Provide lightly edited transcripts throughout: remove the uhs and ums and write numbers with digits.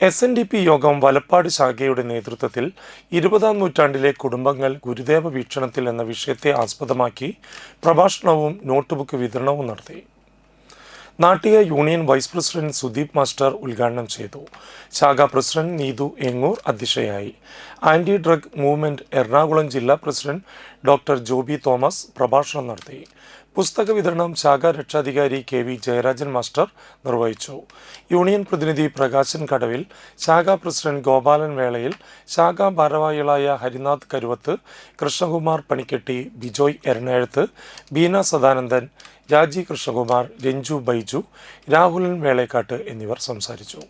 SNDP യോഗം വലപ്പാട് ശാഖയുടെ നേതൃത്വത്തിൽ 20-ാം നൂറ്റാണ്ടിലെ കുടുംബങ്ങൾ ഗുരുദേവ വീക്ഷണത്തിൽ എന്ന വിഷയത്തെ ആസ്പദമാക്കി പ്രഭാഷണവും നോട്ട്ബുക്ക് വിതരണവും നടത്തി. Nattika union vice president Sudeep master ഉദ്ഘാടനം ചെയ്തു. ശാഖാ പ്രസിഡന്റ് നീതു എങ്ങൂർ അധ്യക്ഷയായി. ആന്റി ഡ്രഗ് മൂവ്മെന്റ് എറണാകുളം ജില്ലാ പ്രസിഡന്റ് ഡോക്ടർ ജോബി തോമസ് പ്രഭാഷണം നടത്തി. പുസ്തക വിതരണം ശാഖാ രക്ഷാധികാരി KV ജയരാജൻ മാസ്റ്റർ നിർവഹിച്ചു. യൂണിയൻ പ്രതിനിധി പ്രകാശൻ കടവിൽ, ശാഖാ പ്രസിഡന്റ് ഗോപാലൻ വേളയിൽ, ശാഖാ ഭാരവാഹികളായ ഹരിനാഥ് കരുവത്ത്, കൃഷ്ണകുമാർ പണിക്കെട്ടി, ബിജോയ് എരണേഴത്ത്, ബീന സദാനന്ദൻ, രാജി കൃഷ്ണകുമാർ, രഞ്ജു ബൈജു, രാഹുലൻ വേളേക്കാട്ട് എന്നിവർ സംസാരിച്ചു.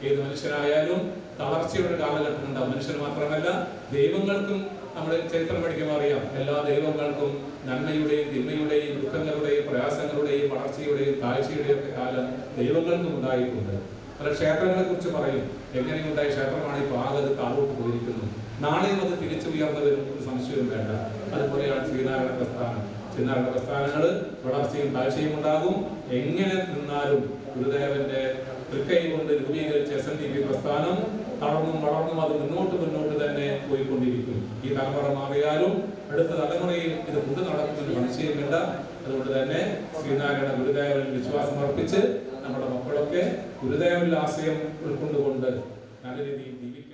ഏത് മനുഷ്യനായാലും തളർച്ചയുടെ കാലഘട്ടം ഉണ്ടാവും. മനുഷ്യന് മാത്രമല്ല ദൈവങ്ങൾക്കും നമ്മുടെ ചരിത്രം പഠിക്കുമ്പോൾ അറിയാം. എല്ലാ ദൈവങ്ങൾക്കും നന്മയുടെയും തിന്മയുടെയും ദുഃഖങ്ങളുടെയും പ്രയാസങ്ങളുടെയും വളർച്ചയുടെയും താഴ്ചയുടെയും ഒക്കെ കാലം ദൈവങ്ങൾക്കും ഉണ്ടായിട്ടുണ്ട്. പല ക്ഷേത്രങ്ങളെ കുറിച്ച് പറയും. എങ്ങനെയുണ്ടായ ക്ഷേത്രമാണ് ഇപ്പോൾ ആകെ താഴോട്ട് പോയിരിക്കുന്നു. നാളെയും അത് തിരിച്ചു ഉയർന്നു വരും, ഒരു സംശയവും വേണ്ട. അതുപോലെയാണ് ശ്രീനാരായണ പ്രസ്ഥാനം. ശ്രീനാരായണ പ്രസ്ഥാനങ്ങൾ വളർച്ചയും താഴ്ചയും ഉണ്ടാകും. എങ്ങനെ നിന്നാലും ഗുരുദേവന്റെ തൃക്കൈ കൊണ്ട് രൂപീകരിച്ച SNDP പ്രസ്ഥാനം വളർന്നും അത് മുന്നോട്ട് തന്നെ പോയിക്കൊണ്ടിരിക്കും. ഈ തലമുറ മാറിയാലും അടുത്ത തലമുറയിൽ ഇത് കൊണ്ടു നടക്കുമെന്ന് സംശയമില്ല. അതുകൊണ്ട് തന്നെ ശ്രീനാരായണ ഗുരുദേവനിൽ വിശ്വാസം അർപ്പിച്ച് നമ്മുടെ മക്കളൊക്കെ ഗുരുദേവനിൽ ആശയം ഉൾക്കൊണ്ടുകൊണ്ട് നല്ല രീതിയിൽ ജീവിക്കും.